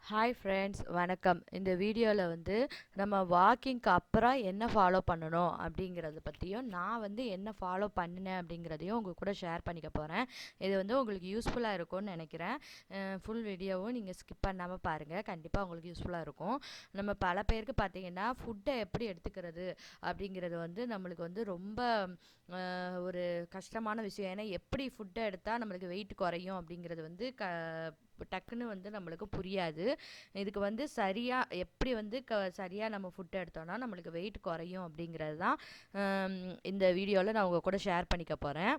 Hi friends, வணக்கம். இந்த வீடியோவில் நம்ம வாக்கிங்க்கு அப்புறம் என்ன ஃபாலோ பண்ணணும் அப்படிங்கிறத பற்றியும் நான் என்ன ஃபாலோ பண்ணினேன் அப்படிங்கிறதையும் உங்கள் கூட ஷேர் பண்ணிக்க போகிறேன். இது உங்களுக்கு யூஸ்ஃபுல்லாக இருக்கும்னு நினைக்கிறேன். ஃபுல் வீடியோவும் நீங்கள் ஸ்கிப் பண்ணாமல் பாருங்கள், கண்டிப்பாக உங்களுக்கு யூஸ்ஃபுல்லாக இருக்கும். நம்ம பல பேருக்கு பார்த்தீங்கன்னா ஃபுட்டை எப்படி எடுத்துக்கிறது அப்படிங்கிறது நம்மளுக்கு ரொம்ப ஒரு கஷ்டமான விஷயம். ஏன்னா எப்படி ஃபுட்டை எடுத்தால் நம்மளுக்கு வெயிட் குறையும் அப்படிங்கிறது டக்குன்னு நம்மளுக்கு புரியாது. இதுக்கு சரியாக எப்படி சரியாக நம்ம ஃபுட் எடுத்தோம்னா நம்மளுக்கு வெயிட் குறையும் அப்படிங்கிறது தான் இந்த வீடியோவில் நான் உங்கள் கூட ஷேர் பண்ணிக்க போகிறேன்.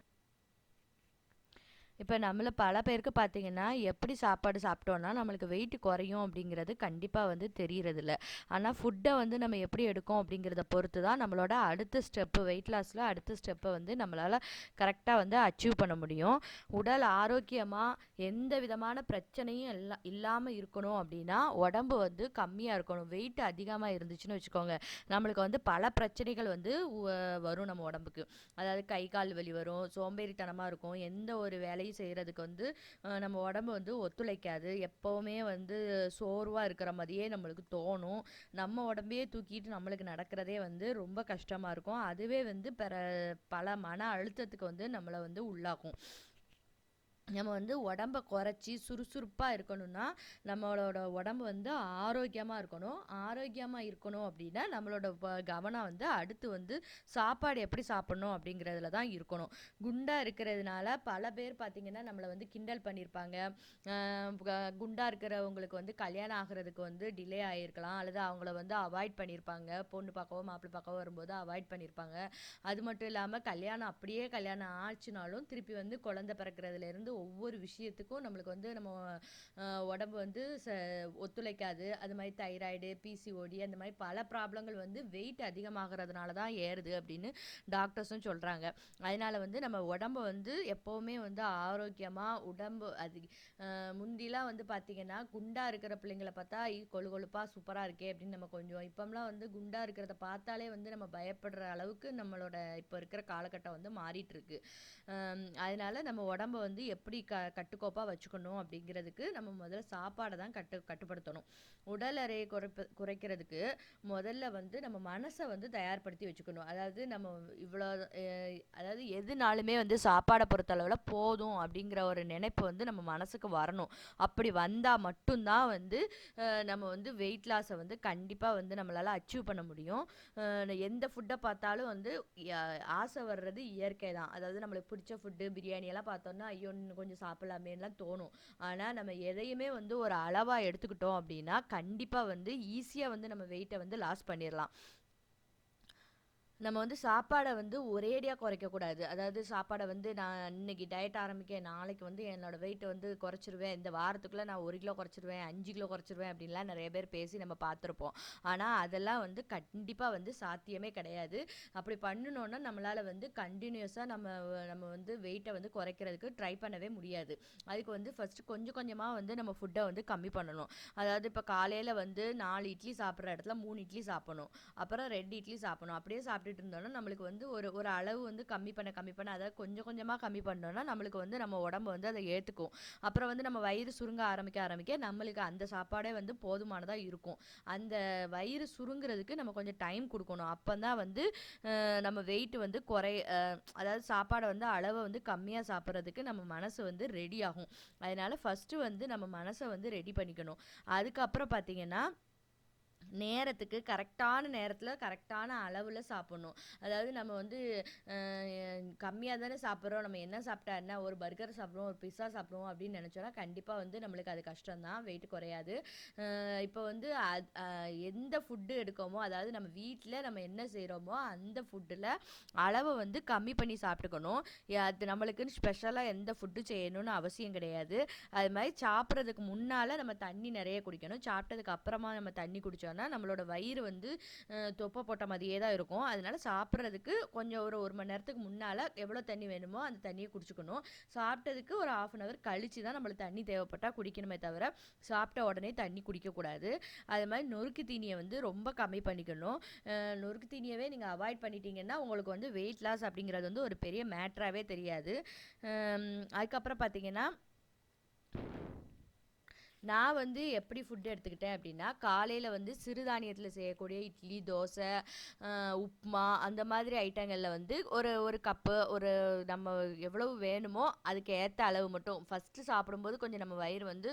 இப்போ நம்மள பல பேருக்கு பார்த்தீங்கன்னா எப்படி சாப்பாடு சாப்பிட்டோன்னா நம்மளுக்கு வெயிட் குறையும் அப்படிங்கிறது கண்டிப்பாக தெரியறதில்ல. ஆனால் ஃபுட்டை நம்ம எப்படி எடுக்கோம் அப்படிங்கிறத பொறுத்து தான் நம்மளோட அடுத்த ஸ்டெப்பு, வெயிட் லாஸில் அடுத்த ஸ்டெப்பை நம்மளால் கரெக்டாக அச்சீவ் பண்ண முடியும். உடல் ஆரோக்கியமாக எந்த விதமான பிரச்சனையும் இல்லாமல் இருக்கணும் அப்படின்னா உடம்பு கம்மியாக இருக்கணும். வெயிட் அதிகமாக இருந்துச்சுன்னு வச்சுக்கோங்க, நம்மளுக்கு பல பிரச்சனைகள் வரும் நம்ம உடம்புக்கு. அதாவது கை கால் வலி வரும், சோம்பேறித்தனமாக இருக்கும், எந்த ஒரு வேலையும் செய்கிறதுக்கு நம்ம உடம்பு ஒத்துழைக்காது. எப்போவுமே சோர்வாக இருக்கிற மாதிரியே நம்மளுக்கு தோணும். நம்ம உடம்பையே தூக்கிட்டு நம்மளுக்கு நடக்கிறதே ரொம்ப கஷ்டமாக இருக்கும். அதுவே பல மன அழுத்தத்துக்கு நம்மளை உள்ளாக்கும். நம்ம உடம்பை குறைச்சி சுறுசுறுப்பாக இருக்கணும்னா நம்மளோட உடம்பு ஆரோக்கியமாக இருக்கணும். ஆரோக்கியமாக இருக்கணும் அப்படின்னா நம்மளோட கவனம் அடுத்து சாப்பாடு எப்படி சாப்பிட்ணும் அப்படிங்கிறதுல தான் இருக்கணும். குண்டாக இருக்கிறதுனால பல பேர் பார்த்திங்கன்னா நம்மளை கிண்டல் பண்ணியிருப்பாங்க. குண்டாக இருக்கிறவங்களுக்கு கல்யாணம் ஆகிறதுக்கு டிலே ஆகிருக்கலாம், அல்லது அவங்கள அவாய்ட் பண்ணியிருப்பாங்க. பொண்ணு பார்க்கவோ மாப்பிள்ளை பார்க்கவோ வரும்போது அவாய்ட் பண்ணியிருப்பாங்க. அது மட்டும் இல்லாமல் கல்யாணம் ஆச்சுனாலும் திருப்பி குழந்தை பிறக்கிறதுலேருந்து ஒவ்வொரு விஷயத்துக்கும் நம்மளுக்கு நம்ம உடம்பு ஒத்துழைக்காது. அது மாதிரி தைராய்டு, பிசிஓடி, அந்த மாதிரி பல ப்ராப்ளங்கள் வெயிட் அதிகமாகிறதுனால தான் ஏறுது அப்படின்னு டாக்டர்ஸும் சொல்கிறாங்க. அதனால் நம்ம உடம்பை எப்போவுமே ஆரோக்கியமாக உடம்பு முந்திலாம் பார்த்திங்கன்னா குண்டாக இருக்கிற பிள்ளைங்களை பார்த்தா கொழு கொழுப்பாக சூப்பராக இருக்கே அப்படின்னு நம்ம கொஞ்சம், இப்போம்லாம் குண்டாக இருக்கிறத பார்த்தாலே நம்ம பயப்படுற அளவுக்கு நம்மளோட இப்போ இருக்கிற காலகட்டம் மாறிட்டுருக்கு. அதனால் நம்ம உடம்பை எப்படி கட்டுக்கோப்பாக வச்சுக்கணும் அப்படிங்கிறதுக்கு நம்ம முதல்ல சாப்பாடை தான் கட்டுப்படுத்தணும். உடல் எடையை குறைக்கிறதுக்கு முதல்ல நம்ம மனசை தயார்படுத்தி வச்சுக்கணும். அதாவது நம்ம இவ்வளோ அதாவது எதுனாலுமே சாப்பாடை பொறுத்தளவில் போதும் அப்படிங்கிற ஒரு நினைப்பு நம்ம மனசுக்கு வரணும். அப்படி வந்தால் மட்டும்தான் நம்ம வெயிட் லாஸை கண்டிப்பாக நம்மளால் அச்சீவ் பண்ண முடியும். எந்த ஃபுட்டை பார்த்தாலும் ஆசை வர்றது இயற்கை தான். அதாவது நம்மளுக்கு பிடிச்ச ஃபுட்டு பிரியாணியெல்லாம் பார்த்தோன்னா ஐயோ இன்னும் கொஞ்சம் சாப்பிட்லாமேலாம் தோணும். ஆனால் நம்ம எதையுமே ஒரு அளவாக எடுத்துக்கிட்டோம் அப்படின்னா கண்டிப்பாக ஈஸியாக நம்ம வெயிட்டை லாஸ் பண்ணிடலாம். நம்ம சாப்பாடை ஒரேடியாக குறைக்கக்கூடாது. அதாவது சாப்பாடை நான் இன்னைக்கு டயட் ஆரம்பிக்க நாளைக்கு என்னோடய வெயிட்டை குறைச்சிருவேன், இந்த வாரத்துக்குள்ளே நான் 1 கிலோ குறைச்சிருவேன், 5 கிலோ குறைச்சிருவேன் அப்படின்லாம் நிறைய பேர் பேசி நம்ம பார்த்துருப்போம். ஆனால் அதெல்லாம் கண்டிப்பாக சாத்தியமே கிடையாது. அப்படி பண்ணணுன்னா நம்மளால் கண்டினியூஸாக நம்ம வெயிட்டை குறைக்கிறதுக்கு ட்ரை பண்ணவே முடியாது. அதுக்கு ஃபஸ்ட்டு கொஞ்சம் கொஞ்சமாக நம்ம ஃபுட்டை கம்மி பண்ணணும். அதாவது இப்போ காலையில் 4 இட்லி சாப்பிட்ற இடத்துல 3 இட்லி சாப்பிடணும், அப்புறம் 2 இட்லி சாப்பிடணும். அப்படியே சாப்பிட்டுட்டு இருந்தோம்னா நம்மளுக்கு ஒரு அளவு கம்மி பண்ண அதாவது கொஞ்சம் கொஞ்சமாக கம்மி பண்ணோம்னா நம்மளுக்கு நம்ம உடம்பு அதை ஏற்றுக்கும். அப்புறம் நம்ம வயிறு சுருங்க ஆரம்பிக்க நம்மளுக்கு அந்த சாப்பாடே போதுமானதாக இருக்கும். அந்த வயிறு சுருங்கிறதுக்கு நம்ம கொஞ்சம் டைம் கொடுக்கணும். அப்போ தான் நம்ம வெயிட் அதாவது சாப்பாடை அளவை கம்மியாக சாப்பிட்றதுக்கு நம்ம மனசு ரெடி ஆகும். அதனால ஃபஸ்ட்டு நம்ம மனசை ரெடி பண்ணிக்கணும். அதுக்கப்புறம் பார்த்தீங்கன்னா நேரத்துக்கு கரெக்டான நேரத்தில் கரெக்டான அளவில் சாப்பிட்ணும். அதாவது நம்ம கம்மியாக தானே சாப்பிட்றோம், நம்ம என்ன சாப்பிட்டா என்ன, ஒரு பர்கர் சாப்பிடுவோம், ஒரு பிஸ்ஸா சாப்பிடுவோம் அப்படின்னு நினச்சோன்னா கண்டிப்பாக நம்மளுக்கு அது கஷ்டம்தான், வெயிட் குறையாது. இப்போ எந்த ஃபுட்டு எடுக்கோமோ, அதாவது நம்ம வீட்டில் நம்ம என்ன செய்கிறோமோ அந்த ஃபுட்டில் அளவை கம்மி பண்ணி சாப்பிட்டுக்கணும். அது நம்மளுக்குன்னு ஸ்பெஷலாக எந்த ஃபுட்டு செய்யணும்னு அவசியம் கிடையாது. அது மாதிரி சாப்பிட்றதுக்கு முன்னால் நம்ம தண்ணி நிறைய குடிக்கணும். சாப்பிட்டதுக்கு அப்புறமா நம்ம தண்ணி குடித்தோன்னா நம்மளோட வயிறு தொப்பை போட்ட மாதிரியே தான் இருக்கும். அதனால சாப்பிட்றதுக்கு கொஞ்சம் ஒரு மணி நேரத்துக்கு முன்னால் எவ்வளோ தண்ணி வேணுமோ அந்த தண்ணியை குடிச்சுக்கணும். சாப்பிட்டதுக்கு ஒரு 1/2 hour கழிச்சு தான் நம்மளுக்கு தண்ணி தேவைப்பட்டால் குடிக்கணுமே தவிர சாப்பிட்ட உடனே தண்ணி குடிக்கக்கூடாது. அது மாதிரி நொறுக்கு தீனியை ரொம்ப கம்மி பண்ணிக்கணும். நொறுக்கு தீனியவே நீங்கள் அவாய்ட் பண்ணிட்டீங்கன்னா உங்களுக்கு வெயிட் லாஸ் அப்படிங்கிறது ஒரு பெரிய மேட்ராகவே தெரியாது. அதுக்கப்புறம் பார்த்தீங்கன்னா நான் வந்து எப்படி ஃபுட் எடுத்துக்கிட்டேன் அப்படின்னா, காலையில வந்து சிறுதானியத்தில செய்யக்கூடிய இட்லி, தோசை, உப்மா அந்த மாதிரி ஐட்டங்கள்ல வந்து ஒரு ஒரு கப்பு நம்ம எவ்வளவு வேணுமோ அதுக்கு ஏத்த அளவு மட்டும் ஃபர்ஸ்ட்டு சாப்பிடும்போது கொஞ்சம் நம்ம வயிறு வந்து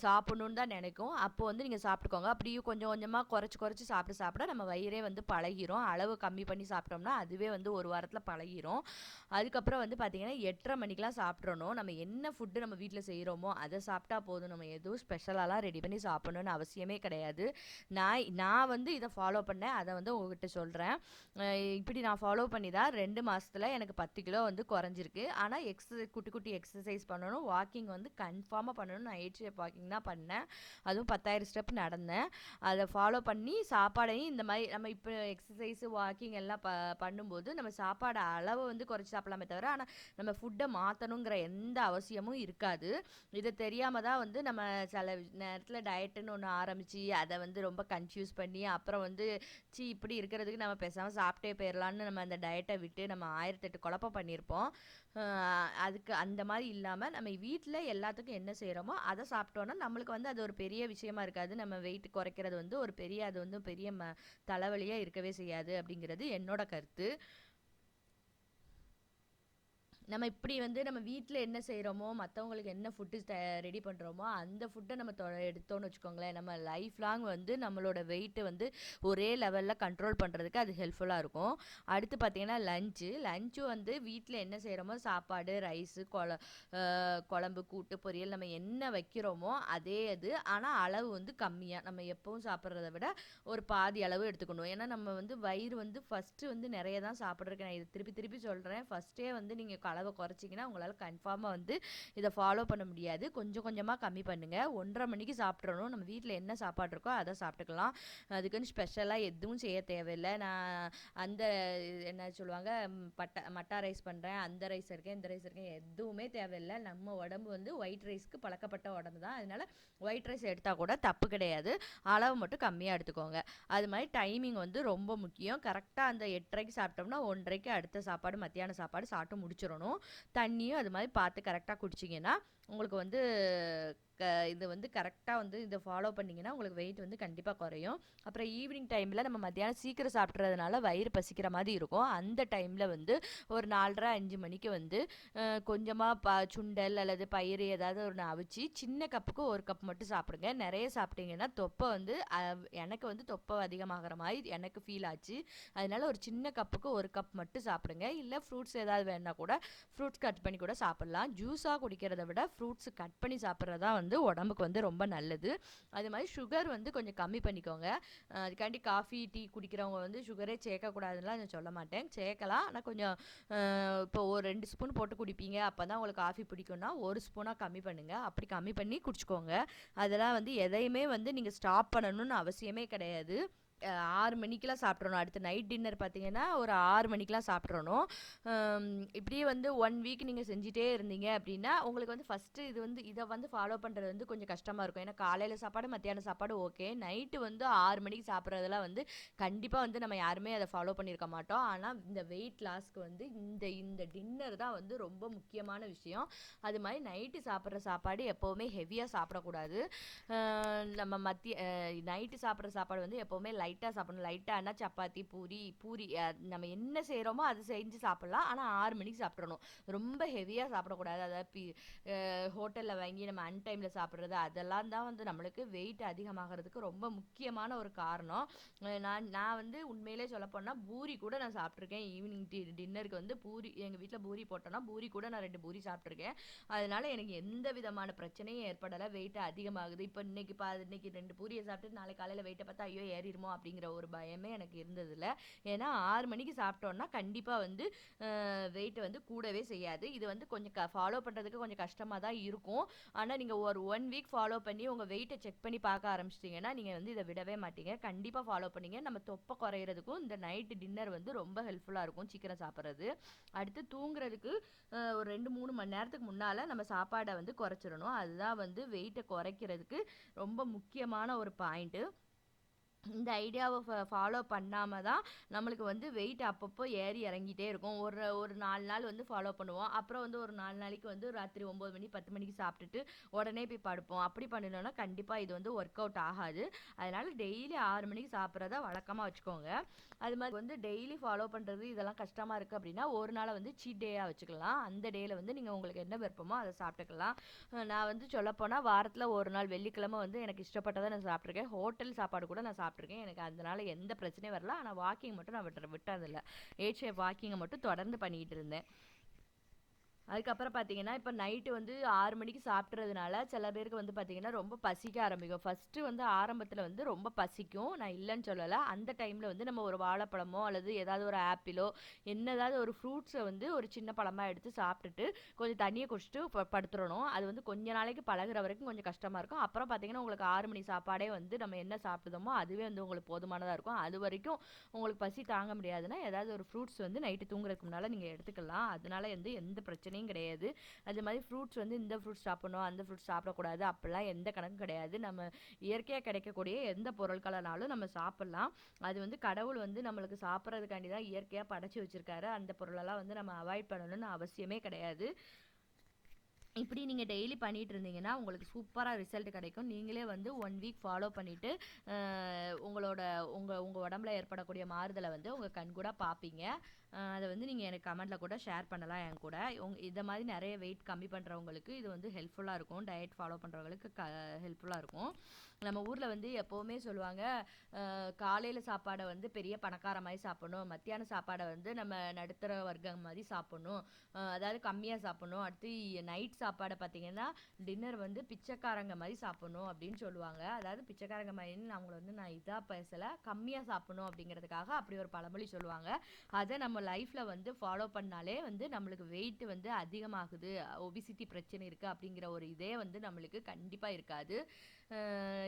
சாப்பிடணும்னு தான் நினைக்கும். அப்போ வந்து நீங்க சாப்பிட்டுக்கோங்க. அப்படியும் கொஞ்சம் கொஞ்சமா குறைச்சு குறைச்சு சாப்பிட சாப்பிட நம்ம வயிறே வந்து பழகிரும். அளவு கம்மி பண்ணி சாப்பிட்டோம்னா, அதுவே வந்து ஒரு வாரத்தில பழகிரும். அதுக்கப்புறம் வந்து பார்த்தீங்கன்னா, 8:30 மணிக்கெல்லாம் சாப்பிட்றணும். நம்ம என்ன ஃபுட்டு நம்ம வீட்ல செய்றோமோ, அத சாப்பிட்டா போதும். நம்ம எதுவும் ஸ்பெஷலாலாம் ரெடி பண்ணி சாப்பிடணும்னு அவசியமே கிடையாது. நான் வந்து இத ஃபாலோ பண்ணேன். அத வந்து உங்ககிட்ட சொல்றேன். அ இப்படி நான் ஃபாலோ பண்ணி தான் 2 மாசத்துல எனக்கு 10 கிலோ வந்து குறைஞ்சிருக்கு. ஆனா குட்டி குட்டி எக்ஸர்சைஸ் பண்ணணும். வாக்கிங் வந்து கன்ஃபார்மா பண்ணணும். நான் 8 ஸ்டெப் வாக்கிங் தான் பண்ணேன். அதுவும் 10,000 ஸ்டெப் நடந்தேன். அத ஃபாலோ பண்ணி சாப்பாடையும் இந்த மாரி நம்ம இப்ப எக்ஸர்சைஸ், வாக்கிங் எல்லாம் பண்ணும்போது நம்ம சாப்பாடு அளவ வந்து குறைச்சு சாப்பிடலாமே தவிர, ஆனா நம்ம ஃபுட்ட மாத்தணுங்கிற எந்த அவசியமும் இருக்காது. இது தெரியாம தான் வந்து நம்ம சில நேரத்துல டயட்டுன்னு ஒண்ணு ஆரம்பிச்சு, அத வந்து ரொம்ப கன்ஃப்யூஸ் பண்ணி, அப்புறம் வந்து இப்படி இருக்கிறதுக்கு நம்ம பேசாம சாப்பிட்டே போயிரலான்னு நம்ம அந்த டயட்ட விட்டு நம்ம 1008 குழப்பம் பண்ணியிருப்போம். அ அதுக்கு அந்த மாரி இல்லாம, நம்ம வீட்ல எல்லாத்துக்கும் என்ன செய்றோமோ, அத சாப்பிட்டோம்னா, நம்மளுக்கு வந்து அது ஒரு பெரிய விஷயமா இருக்காது. நம்ம வெயிட் குறைக்கிறது வந்து ஒரு பெரிய அது வந்து பெரிய தலைவலியா இருக்கவே செய்யாது அப்படிங்கிறது என்னோட கருத்து. நம்ம இப்படி வந்து நம்ம வீட்ல என்ன செய்றோமோ, மத்தவங்களுக்கு என்ன ஃபுட்டு ரெடி பண்றோமோ, அந்த ஃபுட்ட நம்ம எடுத்தோம்னு வச்சுக்கோங்களேன், நம்ம லைஃப் லாங் வந்து நம்மளோட வெயிட்ட வந்து ஒரே லெவல்ல கண்ட்ரோல் பண்றதுக்கு அது ஹெல்ப்ஃபுல்லா இருக்கும். அடுத்து பார்த்தீங்கன்னா, லஞ்சும் வந்து வீட்ல என்ன செய்றோமோ, சாப்பாடு, ரைஸு, குழம்பு, கூட்டு, பொரியல் நம்ம என்ன வைக்கிறோமோ, அதே இது. ஆனா அளவு வந்து கம்மியா. நம்ம எப்பவும் சாப்பிடுறத விட ஒரு பாதி அளவு எடுத்துக்கணும். ஏன்னா, நம்ம வந்து வயிறு வந்து ஃபர்ஸ்ட்டு வந்து நெறைய தான் சாப்பிடுறதுக்கு நான் இத திருப்பி திருப்பி சொல்றேன். ஃபர்ஸ்ட்டே வந்து நீங்க அளவ குறைச்சிங்கன்னா, உங்களால கன்ஃபார்மா வந்து இத ஃபாலோ பண்ண முடியாது. கொஞ்சம் கொஞ்சமா கம்மி பண்ணுங்க. 1:30 மணிக்கு சாப்பிட்றணும். நம்ம வீட்ல என்ன சாப்பாடு இருக்கோ, அத சாப்பிட்டுக்கலாம். அதுக்குன்னு ஸ்பெஷலா எதுவும் செய்ய தேவையில்ல. நான் அந்த என்ன சொல்லுவாங்க, மட்டா ரைஸ் பண்றேன், அந்த ரைஸ் இருக்கேன், இந்த ரைஸ் இருக்கேன், எதுவுமே தேவையில்ல. நம்ம உடம்பு வந்து ஒயிட் ரைஸ்க்கு பழக்கப்பட்ட உடம்பு தான். அதனால ஒயிட் ரைஸ் எடுத்தா கூட தப்பு கிடையாது. அளவு மட்டும் கம்மியா எடுத்துக்கோங்க. அது மாரி டைமிங் வந்து ரொம்ப முக்கியம். கரெக்ட்டா அந்த 8:30க்கு சாப்பிட்டோம்னா, 1:30க்கு அடுத்த சாப்பாடு, மத்தியான சாப்பாடு சாப்பிட்டு முடிச்சிரணும். தண்ணியும் அது மாரி பார்த்து கரெக்ட்டா குடிச்சிங்கன்னா, உங்களுக்கு வந்து க இது வந்து கரெக்ட்டா வந்து இத ஃபாலோ பண்ணீங்கன்னா, உங்களுக்கு வெயிட் வந்து கண்டிப்பா குறையும். அப்புறம் ஈவினிங் டைம்ல நம்ம மத்தியானம் சீக்கிரம் சாப்பிட்றதுனால வயிறு பசிக்கிற மாரி இருக்கும். அந்த டைம்ல வந்து ஒரு 4:30, 5 மணிக்கு வந்து கொஞ்சமா சுண்டல் அல்லது பயிறு ஏதாவது ஒண்ணு அவிச்சு, சின்ன கப்புக்கு 1 கப் மட்டும் சாப்பிடுங்க. நெறைய சாப்பிட்டீங்கன்னா, தொப்பை வந்து எனக்கு வந்து தொப்பை அதிகமாகிற மாரி எனக்கு ஃபீல் ஆச்சு. அதனால ஒரு சின்ன கப்புக்கு 1 கப் மட்டும் சாப்பிடுங்க. இல்ல ஃப்ரூட்ஸ் ஏதாவது வேணுனா கூட ஃப்ரூட்ஸ் கட் பண்ணி கூட சாப்பிடலாம். ஜூஸா குடிக்கிறத விட ஃப்ரூட்ஸ் கட் பண்ணி சாப்பிடுறது தான் வந்து உடம்புக்கு வந்து ரொம்ப நல்லது. அது மாரி சுகர் வந்து கொஞ்சம் கம்மி பண்ணிக்கோங்க. அதுக்காண்டி காஃபி, டீ குடிக்கிறவங்க வந்து சுகரே சேர்க்கக்கூடாதுன்னுலாம் நான் சொல்ல மாட்டேன். சேர்க்கலாம். ஆனா கொஞ்சம் இப்போ ஒரு 2 ஸ்பூன் போட்டு குடிப்பீங்க. அப்பதான் உங்களுக்கு காஃபி பிடிக்கும்னா, 1 ஸ்பூனா கம்மி பண்ணுங்க. அப்படி கம்மி பண்ணி குடிச்சுக்கோங்க. அதெல்லாம் வந்து எதையுமே வந்து நீங்க ஸ்டாப் பண்ணணும்னு அவசியமே கிடையாது. 6 மணிக்கெல்லாம் சாப்பிட்றணும். அடுத்து நைட் டின்னர் பார்த்தீங்கன்னா, ஒரு 6 மணிக்கெல்லாம் சாப்பிட்றணும். அம் இப்படியே வந்து 1 வீக் நீங்க செஞ்சுட்டே இருந்தீங்க அப்படின்னா, உங்களுக்கு வந்து ஃபர்ஸ்ட்டு இது வந்து இத வந்து ஃபாலோ பண்றது வந்து கொஞ்சம் கஷ்டமா இருக்கும். ஏன்னா காலையில சாப்பாடு, மத்தியான சாப்பாடு ஓகே. நைட்டு வந்து 6 மணிக்கு சாப்பிட்றதெல்லாம் வந்து கண்டிப்பா வந்து நம்ம யாருமே அத ஃபாலோ பண்ணியிருக்க மாட்டோம். ஆனா இந்த வெயிட் லாஸ்க்கு வந்து இந்த இந்த டின்னர் தான் வந்து ரொம்ப முக்கியமான விஷயம். அது மாரி நைட்டு சாப்பிட்ற சாப்பாடு எப்பவுமே ஹெவியா சாப்பிடக்கூடாது. அ நம்ம நைட்டு சாப்பிட்ற சாப்பாடு வந்து எப்பவுமே லைட்டா சாப்பிடணும். லைட்டானா சப்பாத்தி, பூரி நம்ம என்ன செய்றோமோ அத செஞ்சு சாப்பிடலாம். ஆனா 6 மணிக்கு சாப்பிட்றணும். ரொம்ப ஹெவியா சாப்பிடக்கூடாது. அதாவது ஹோட்டல்ல வாங்கி நம்ம அன்டைம்ல சாப்பிடுறது, அதெல்லாம் தான் வந்து நம்மளுக்கு வெயிட் அதிகமாகறதுக்கு ரொம்ப முக்கியமான ஒரு காரணம். நான் நான் வந்து உண்மையிலே சொல்லப்போனா பூரி கூட நான் சாப்பிட்டுருக்கேன். ஈவினிங் டின்னருக்கு வந்து எங்க வீட்ல பூரி போட்டோம்னா, பூரி கூட நான் 2 பூரி சாப்பிட்டுருக்கேன். அதனால எனக்கு எந்த விதமான பிரச்சனையும் ஏற்படல. வெயிட் அதிகமாகுது. இப்ப இன்னைக்கு 2 பூரிய சாப்பிட்டு நாளைக்கு காலையில வெயிட்ட பார்த்தா ஐயோ ஏறிருமோ அப்படிங்கிற ஒரு பயமே எனக்கு இருந்ததில்ல. ஏன்னா 6 மணிக்கு சாப்பிட்டோம்னா கண்டிப்பா வந்து வெயிட் வந்து கூடவே செய்யாது. இது வந்து கொஞ்சம் ஃபாலோ பண்றதுக்கு கொஞ்சம் கஷ்டமா தான் இருக்கும். ஆனா நீங்க ஒரு 1 வீக் ஃபாலோ பண்ணி உங்க வெயிட்ட செக் பண்ணி பார்க்க ஆரம்பிச்சிட்டீங்கன்னா, நீங்க வந்து இத விடவே மாட்டீங்க. கண்டிப்பா ஃபாலோ பண்ணீங்க. நம்ம தொப்பை குறையறதுக்கும் இந்த நைட் டின்னர் வந்து ரொம்ப ஹெல்ப்ஃபுல்லா இருக்கும். சீக்கிரம் சாப்பிடுறது. அடுத்து தூங்குறதுக்கு ஒரு 2, 3 மணி நேரத்துக்கு முன்னால நம்ம சாப்பாட வந்து குறைச்சிரணும். அதுதான் வந்து வெயிட்ட குறைக்கிறதுக்கு ரொம்ப முக்கியமான ஒரு பாயிண்ட். இந்த ஐடியாவை ஃபாலோ பண்ணாமல் தான் நம்மளுக்கு வந்து வெயிட் அப்பப்போ ஏறி இறங்கிட்டே இருக்கும். ஒரு ஒரு 4 நாள் வந்து ஃபாலோ பண்ணுவோம். அப்புறம் வந்து ஒரு 4 நாளைக்கு வந்து ராத்திரி 9 மணி 10 மணிக்கு சாப்பிட்டுட்டு உடனே போய் படுப்போம். அப்படி பண்ணினோம்னா கண்டிப்பாக இது வந்து ஒர்க் அவுட் ஆகாது. அதனால டெய்லி 6 மணிக்கு சாப்பிட்றத வழக்கமாக வச்சுக்கோங்க. அது மாதிரி வந்து டெய்லி ஃபாலோ பண்ணுறது இதெல்லாம் கஷ்டமாக இருக்குது அப்படின்னா ஒரு நாளை வந்து சீட் டேயாக வச்சுக்கலாம். அந்த டேயில் வந்து நீங்கள் உங்களுக்கு என்ன விருப்பமோ அதை சாப்பிட்டுக்கலாம். நான் வந்து சொல்லப்போனால் வாரத்தில் ஒரு நாள் வெள்ளிக்கிழமை வந்து எனக்கு இஷ்டப்பட்டதை நான் சாப்பிட்ருக்கேன். ஹோட்டல் சாப்பாடு கூட நான் சாப்பிட்ருக்கேன். எனக்கு அதனால எந்த பிரச்சனையும் வரல. ஆனால் வாக்கிங் மட்டும் நான் விட்டதில்லை. 8 ஷேப் வாக்கிங்கை மட்டும் தொடர்ந்து பண்ணிக்கிட்டு இருந்தேன். அதுக்கப்புறம் பார்த்தீங்கன்னா, இப்போ நைட்டு வந்து 6 மணிக்கு சாப்பிட்றதுனால சில பேருக்கு வந்து பார்த்தீங்கன்னா, ரொம்ப பசிக்க ஆரம்பிக்கும். ஃபர்ஸ்ட்டு வந்து ஆரம்பத்தில வந்து ரொம்ப பசிக்கும். நான் இல்லைன்னு சொல்லலை. அந்த டைமில் வந்து நம்ம ஒரு வாழைப்பழமோ அல்லது ஏதாவது ஒரு ஆப்பிளோ ஏதாவது ஒரு ஃப்ரூட்ஸை வந்து ஒரு சின்ன பழமா எடுத்து சாப்பிட்டுட்டு கொஞ்சம் தண்ணியை குடிச்சிட்டு படுத்துறணும். அது வந்து கொஞ்ச நாளைக்கு பழகுற வரைக்கும் கொஞ்சம் கஷ்டமாக இருக்கும். அப்புறம் பார்த்தீங்கன்னா, உங்களுக்கு 6 மணி சாப்பாடே வந்து நம்ம என்ன சாப்பிடுதோமோ அதுவே வந்து உங்களுக்கு போதுமானதாக இருக்கும். அது வரைக்கும் உங்களுக்கு பசி தாங்க முடியாதுன்னா ஏதாவது ஒரு ஃப்ரூட்ஸ் வந்து நைட்டு தூங்குறதுக்கு முன்னால் நீங்கள் எடுத்துக்கலாம். அதனால வந்து எந்த பிரச்சனையும் கிடையாது. அது மாதிரி ஃப்ரூட்ஸ் வந்து இந்த ஃப்ரூட்ஸ் சாப்பிடணும் அந்த ஃப்ரூட்ஸ் சாப்பிடக்கூடாது அப்படிலாம் எந்த கணக்கும் கிடையாது. நம்ம இயற்கையாக கிடைக்கக்கூடிய எந்த பொருட்களனாலும் நம்ம சாப்பிடலாம். அது வந்து கடவுள் வந்து நம்மளுக்கு சாப்பிட்றதுக்காண்டி தான் இயற்கையாக படைச்சி வச்சிருக்காரு. அந்த பொருளெல்லாம் வந்து நம்ம அவாய்ட் பண்ணணும்னு அவசியமே கிடையாது. இப்படி நீங்கள் டெய்லி பண்ணிட்டு இருந்தீங்கன்னா உங்களுக்கு சூப்பராக ரிசல்ட் கிடைக்கும். நீங்களே வந்து 1 வீக் ஃபாலோ பண்ணிவிட்டு உங்களோட உங்கள் உடம்புல ஏற்படக்கூடிய மாறுதலை வந்து உங்கள் கண்கூட பார்ப்பீங்க. அதை வந்து நீங்கள் எனக்கு கமெண்ட்டில் கூட ஷேர் பண்ணலாம் என் கூட. இதை மாதிரி நிறைய வெயிட் கம்மி பண்ணுறவங்களுக்கு இது வந்து ஹெல்ப்ஃபுல்லாக இருக்கும். டயட் ஃபாலோ பண்ணுறவங்களுக்கு ஹெல்ப்ஃபுல்லாக இருக்கும். நம்ம ஊரில் வந்து எப்போவுமே சொல்லுவாங்க, காலையில் சாப்பாடை வந்து பெரிய பணக்கார மாதிரி சாப்பிடணும், மத்தியான சாப்பாடை வந்து நம்ம நடுத்தர வர்க்கம் மாதிரி சாப்பிடணும், அதாவது கம்மியாக சாப்பிடணும், அடுத்து நைட் சாப்பாடை பார்த்தீங்கன்னா டின்னர் வந்து பிச்சைக்காரங்க மாதிரி சாப்பிடணும் அப்படின்னு சொல்லுவாங்க. அதாவது பிச்சைக்காரங்க மாதிரின்னு அவங்கள வந்து நான் இதாக பேசலை, கம்மியாக சாப்பிடணும் அப்படிங்கிறதுக்காக அப்படி ஒரு பழமொழி சொல்லுவாங்க. அதை நம்ம லைஃப்பில் வந்து ஃபாலோ பண்ணாலே வந்து நம்மளுக்கு வெயிட் வந்து அதிகமாகுது, ஒபிசிட்டி பிரச்சனை இருக்குது அப்படிங்கிற ஒரு இதே வந்து நம்மளுக்கு கண்டிப்பாக இருக்காது.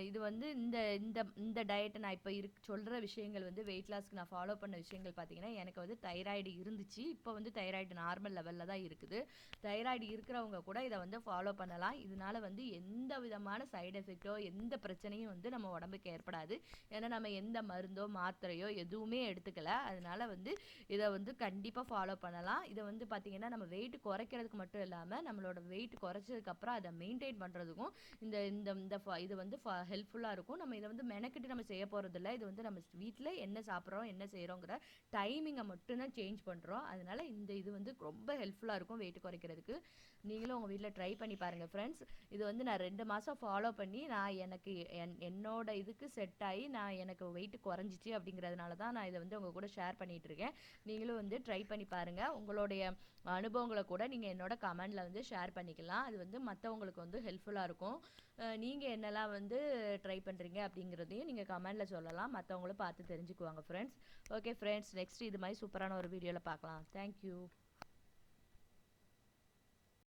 இது வந்து இந்த இந்த இந்த டயட்டை நான் இப்போ சொல்கிற விஷயங்கள் வந்து வெயிட் லாஸ்க்கு நான் ஃபாலோ பண்ண விஷயங்கள் பார்த்தீங்கன்னா, எனக்கு வந்து தைராய்டு இருந்துச்சு. இப்போ வந்து தைராய்டு நார்மல் லெவலில் தான் இருக்குது. தைராய்டு இருக்கிறவங்க கூட இதை வந்து ஃபாலோ பண்ணலாம். இதனால வந்து எந்த விதமான சைடு எஃபெக்டோ எந்த பிரச்சனையும் வந்து நம்ம உடம்புக்கு ஏற்படாது. ஏன்னா நம்ம எந்த மருந்தோ மாத்திரையோ எதுவுமே எடுத்துக்கல. அதனால வந்து இதை வந்து கண்டிப்பாக ஃபாலோ பண்ணலாம். இதை வந்து பார்த்தீங்கன்னா நம்ம வெயிட் குறைக்கிறதுக்கு மட்டும் இல்லாமல் நம்மளோட வெயிட் குறைச்சதுக்கப்புறம் அதை மெயின்டைன் பண்ணுறதுக்கும் இந்த இந்த இந்த இது வந்து ஹெல்ப்ஃபுல்லாக இருக்கும். நம்ம இதை வந்து மெனக்கிட்டு நம்ம செய்ய போகிறதில்ல. இது வந்து நம்ம வீட்டில் என்ன சாப்பிட்றோம் என்ன செய்கிறோங்கிற டைமிங்கை மட்டும்தான் சேஞ்ச் பண்ணுறோம். அதனால இந்த இது வந்து ரொம்ப ஹெல்ப்ஃபுல்லாக இருக்கும் வெயிட் குறைக்கிறதுக்கு. நீங்களும் உங்கள் வீட்டில் ட்ரை பண்ணி பாருங்கள் ஃப்ரெண்ட்ஸ். இது வந்து நான் 2 மாதம் ஃபாலோ பண்ணி நான் எனக்கு என்னோட இதுக்கு செட் ஆகி நான் எனக்கு வெயிட் குறைஞ்சிச்சு அப்படிங்கிறதுனால தான் நான் இதை வந்து உங்கள் கூட ஷேர் பண்ணிகிட்டு இருக்கேன். நீங்களும் வந்து ட்ரை பண்ணி பாருங்கள். உங்களுடைய அனுபவங்களை கூட நீங்கள் என்னோட கமெண்டில் வந்து ஷேர் பண்ணிக்கலாம். அது வந்து மற்றவங்களுக்கு வந்து ஹெல்ப்ஃபுல்லாக இருக்கும். நீங்கள் என்னெல்லாம் வந்து ட்ரை பண்ணுறீங்க அப்படிங்கிறதையும் நீங்கள் கமெண்டில் சொல்லலாம். மற்றவங்களும் பார்த்து தெரிஞ்சுக்குவாங்க ஃப்ரெண்ட்ஸ். ஓகே ஃப்ரெண்ட்ஸ், நெக்ஸ்ட் இது மாதிரி சூப்பரான ஒரு வீடியோவில் பார்க்கலாம். தேங்க்யூ.